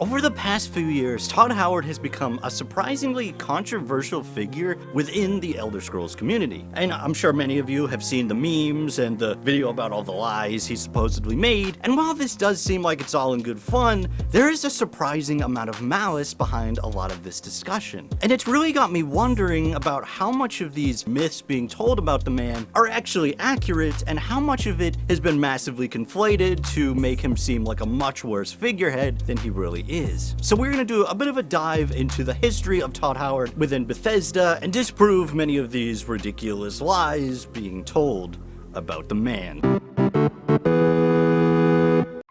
Over the past few years, Todd Howard has become a surprisingly controversial figure within the Elder Scrolls community. And I'm sure many of you have seen the memes and the video about all the lies he supposedly made, and while this does seem like it's all in good fun, there is a surprising amount of malice behind a lot of this discussion. And it's really got me wondering about how much of these myths being told about the man are actually accurate, and how much of it has been massively conflated to make him seem like a much worse figurehead than he really is. So we're going to do a bit of a dive into the history of Todd Howard within Bethesda and disprove many of these ridiculous lies being told about the man.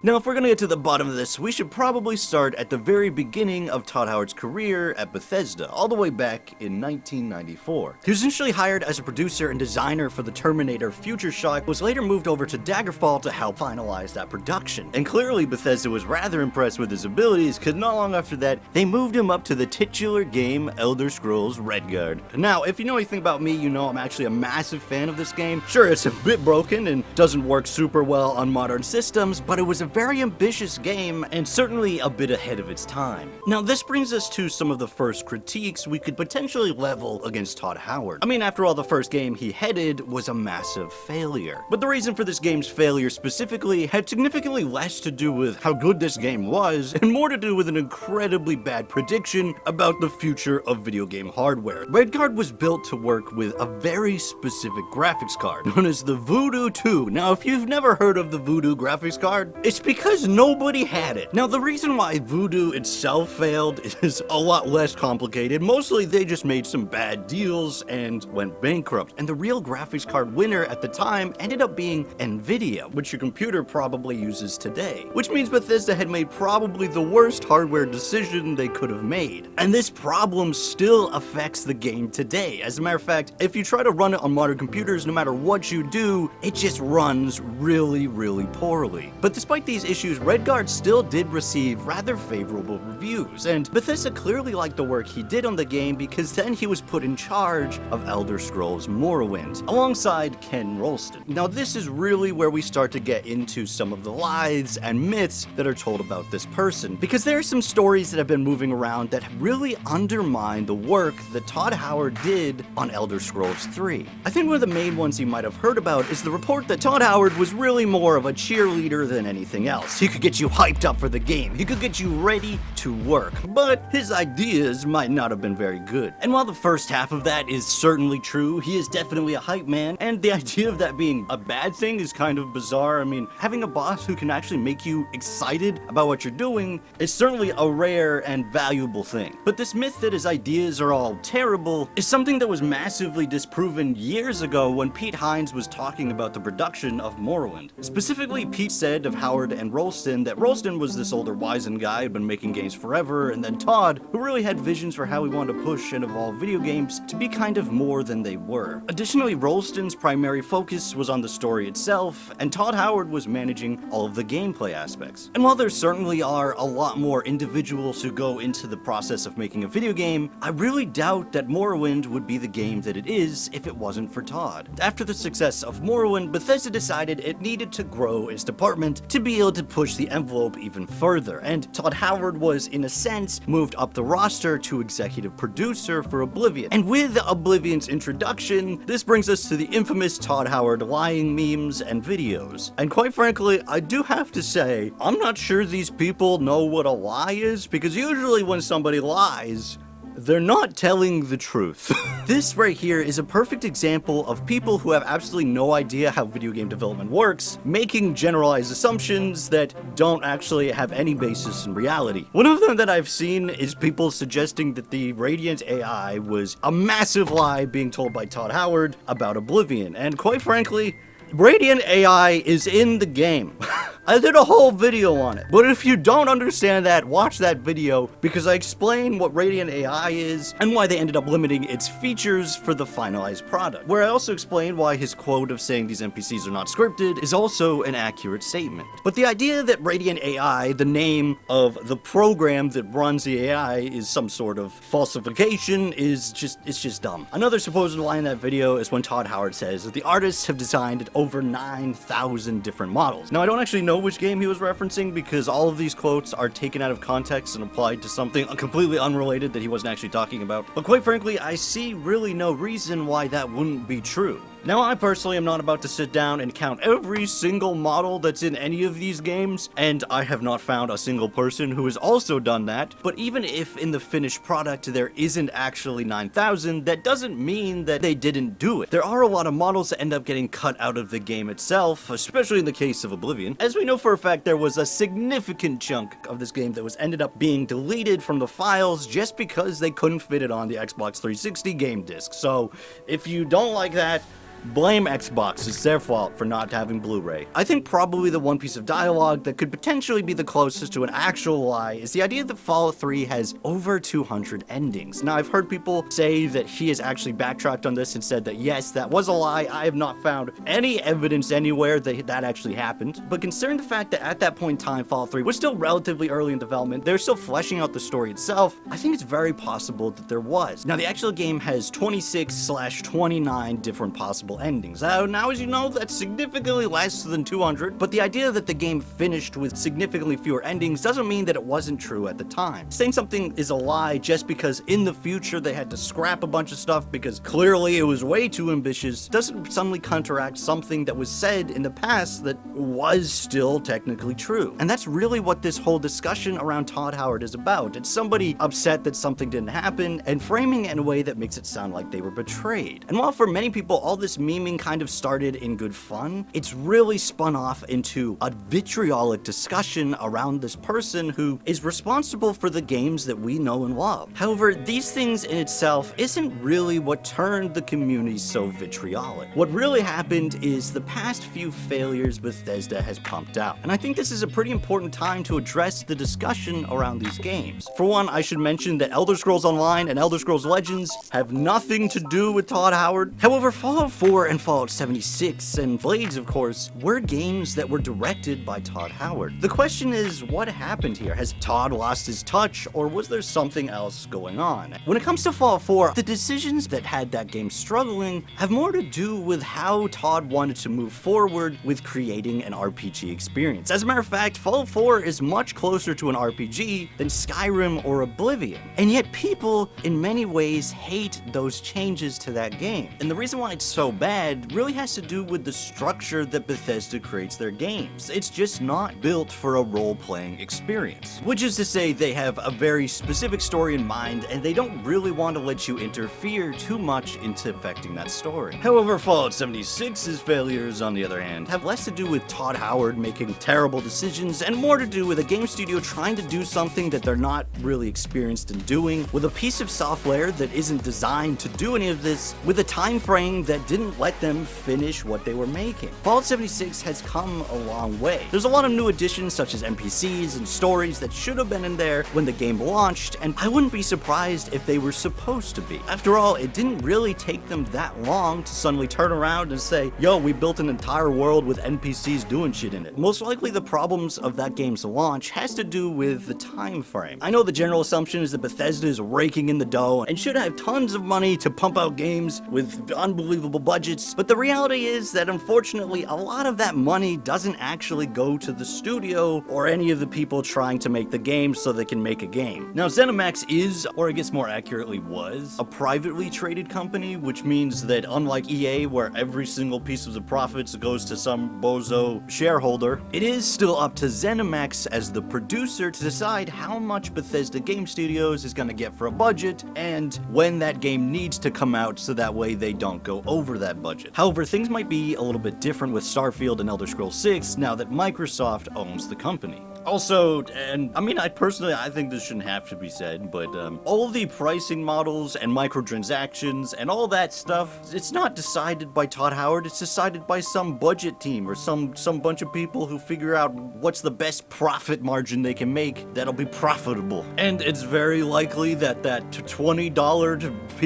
Now, if we're gonna get to the bottom of this, we should probably start at the very beginning of Todd Howard's career at Bethesda, all the way back in 1994. He was initially hired as a producer and designer for the Terminator Future Shock, was later moved over to Daggerfall to help finalize that production. And clearly Bethesda was rather impressed with his abilities, because not long after that, they moved him up to the titular game Elder Scrolls Redguard. Now, if you know anything about me, you know I'm actually a massive fan of this game. Sure, it's a bit broken and doesn't work super well on modern systems, but it was a very ambitious game and certainly a bit ahead of its time. Now, this brings us to some of the first critiques we could potentially level against Todd Howard. I mean, after all, the first game he headed was a massive failure. But the reason for this game's failure specifically had significantly less to do with how good this game was and more to do with an incredibly bad prediction about the future of video game hardware. Redguard was built to work with a very specific graphics card known as the Voodoo 2. Now, if you've never heard of the Voodoo graphics card, it's because nobody had it. Now, the reason why Voodoo itself failed is a lot less complicated. Mostly they just made some bad deals and went bankrupt. And the real graphics card winner at the time ended up being Nvidia, which your computer probably uses today. Which means Bethesda had made probably the worst hardware decision they could have made. And this problem still affects the game today. As a matter of fact, if you try to run it on modern computers, no matter what you do, it just runs really, really poorly. But despite these issues, Redguard still did receive rather favorable reviews, and Bethesda clearly liked the work he did on the game because then he was put in charge of Elder Scrolls Morrowind, alongside Ken Rolston. Now, this is really where we start to get into some of the lies and myths that are told about this person, because there are some stories that have been moving around that really undermine the work that Todd Howard did on Elder Scrolls 3. I think one of the main ones you might have heard about is the report that Todd Howard was really more of a cheerleader than anything else. He could get you hyped up for the game, he could get you ready to work, but his ideas might not have been very good. And while the first half of that is certainly true, he is definitely a hype man, and the idea of that being a bad thing is kind of bizarre. I mean, having a boss who can actually make you excited about what you're doing is certainly a rare and valuable thing. But this myth that his ideas are all terrible is something that was massively disproven years ago when Pete Hines was talking about the production of Morrowind. Specifically, Pete said of Howard and Rolston that Rolston was this older wizened guy who'd been making games forever, and then Todd, who really had visions for how he wanted to push and evolve video games to be kind of more than they were. Additionally, Rolston's primary focus was on the story itself, and Todd Howard was managing all of the gameplay aspects. And while there certainly are a lot more individuals who go into the process of making a video game, I really doubt that Morrowind would be the game that it is if it wasn't for Todd. After the success of Morrowind, Bethesda decided it needed to grow its department to be able to push the envelope even further, and Todd Howard was, in a sense, moved up the roster to executive producer for Oblivion. And with Oblivion's introduction, this brings us to the infamous Todd Howard lying memes and videos. And quite frankly, I do have to say, I'm not sure these people know what a lie is, because usually when somebody lies, they're not telling the truth. This right here is a perfect example of people who have absolutely no idea how video game development works, making generalized assumptions that don't actually have any basis in reality. One of them that I've seen is people suggesting that the Radiant AI was a massive lie being told by Todd Howard about Oblivion, and quite frankly, Radiant AI is in the game. I did a whole video on it. But if you don't understand that, watch that video, because I explain what Radiant AI is and why they ended up limiting its features for the finalized product. Where I also explain why his quote of saying these NPCs are not scripted is also an accurate statement. But the idea that Radiant AI, the name of the program that runs the AI, is some sort of falsification is just dumb. Another supposed lie in that video is when Todd Howard says that the artists have designed over 9,000 different models. Now, I don't actually know which game he was referencing because all of these quotes are taken out of context and applied to something completely unrelated that he wasn't actually talking about. But quite frankly, I see really no reason why that wouldn't be true. Now, I personally am not about to sit down and count every single model that's in any of these games, and I have not found a single person who has also done that, but even if in the finished product there isn't actually 9,000, that doesn't mean that they didn't do it. There are a lot of models that end up getting cut out of the game itself, especially in the case of Oblivion. As we know for a fact, there was a significant chunk of this game that was ended up being deleted from the files just because they couldn't fit it on the Xbox 360 game disc. So, if you don't like that, blame Xbox, it's their fault for not having Blu-ray. I think probably the one piece of dialogue that could potentially be the closest to an actual lie is the idea that Fallout 3 has over 200 endings. Now, I've heard people say that he has actually backtracked on this and said that yes, that was a lie. I have not found any evidence anywhere that that actually happened. But considering the fact that at that point in time, Fallout 3 was still relatively early in development, they're still fleshing out the story itself, I think it's very possible that there was. Now, the actual game has 26/29 different possible endings. Now, as you know, that's significantly less than 200, but the idea that the game finished with significantly fewer endings doesn't mean that it wasn't true at the time. Saying something is a lie just because in the future they had to scrap a bunch of stuff because clearly it was way too ambitious doesn't suddenly counteract something that was said in the past that was still technically true. And that's really what this whole discussion around Todd Howard is about. It's somebody upset that something didn't happen and framing it in a way that makes it sound like they were betrayed. And while for many people all this memeing kind of started in good fun, it's really spun off into a vitriolic discussion around this person who is responsible for the games that we know and love. However, these things in itself isn't really what turned the community so vitriolic. What really happened is the past few failures Bethesda has pumped out. And I think this is a pretty important time to address the discussion around these games. For one, I should mention that Elder Scrolls Online and Elder Scrolls Legends have nothing to do with Todd Howard. However, Fallout 4 and Fallout 76 and Blades, of course, were games that were directed by Todd Howard. The question is, what happened here? Has Todd lost his touch, or was there something else going on? When it comes to Fallout 4, the decisions that had that game struggling have more to do with how Todd wanted to move forward with creating an RPG experience. As a matter of fact, Fallout 4 is much closer to an RPG than Skyrim or Oblivion, and yet people, in many ways, hate those changes to that game. And the reason why it's so bad really has to do with the structure that Bethesda creates their games. It's just not built for a role-playing experience. Which is to say, they have a very specific story in mind, and they don't really want to let you interfere too much into affecting that story. However, Fallout 76's failures, on the other hand, have less to do with Todd Howard making terrible decisions, and more to do with a game studio trying to do something that they're not really experienced in doing, with a piece of software that isn't designed to do any of this, with a time frame that didn't let them finish what they were making. Fallout 76 has come a long way. There's a lot of new additions such as NPCs and stories that should have been in there when the game launched, and I wouldn't be surprised if they were supposed to be. After all, it didn't really take them that long to suddenly turn around and say, yo, we built an entire world with NPCs doing shit in it. Most likely the problems of that game's launch has to do with the time frame. I know the general assumption is that Bethesda is raking in the dough and should have tons of money to pump out games with unbelievable budgets, but the reality is that unfortunately a lot of that money doesn't actually go to the studio or any of the people trying to make the game so they can make a game. Now, ZeniMax is, or I guess more accurately was, a privately traded company, which means that unlike EA, where every single piece of the profits goes to some bozo shareholder, it is still up to ZeniMax as the producer to decide how much Bethesda Game Studios is going to get for a budget and when that game needs to come out so that way they don't go over that budget. However, things might be a little bit different with Starfield and Elder Scrolls 6 now that Microsoft owns the company. Also, and I mean, I think this shouldn't have to be said, but all the pricing models and microtransactions and all that stuff, it's not decided by Todd Howard, it's decided by some budget team or some bunch of people who figure out what's the best profit margin they can make that'll be profitable. And it's very likely that that $20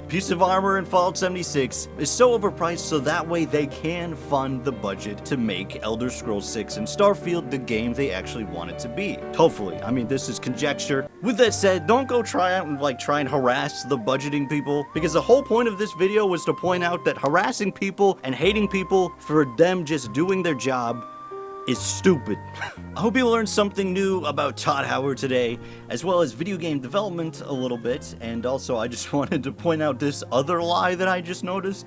piece of armor in Fallout 76 is so overpriced so that way they can fund the budget to make Elder Scrolls 6 and Starfield the game they they actually want it to be. Hopefully. I mean, this is conjecture. With that said, don't go try and harass the budgeting people, because the whole point of this video was to point out that harassing people and hating people for them just doing their job is stupid. I hope you learned something new about Todd Howard today, as well as video game development a little bit, and also I just wanted to point out this other lie that I just noticed,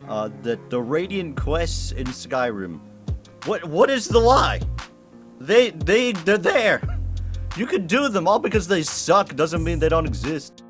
that the Radiant quests in Skyrim. What is the lie? They're there. You can do them. All because they suck doesn't mean they don't exist.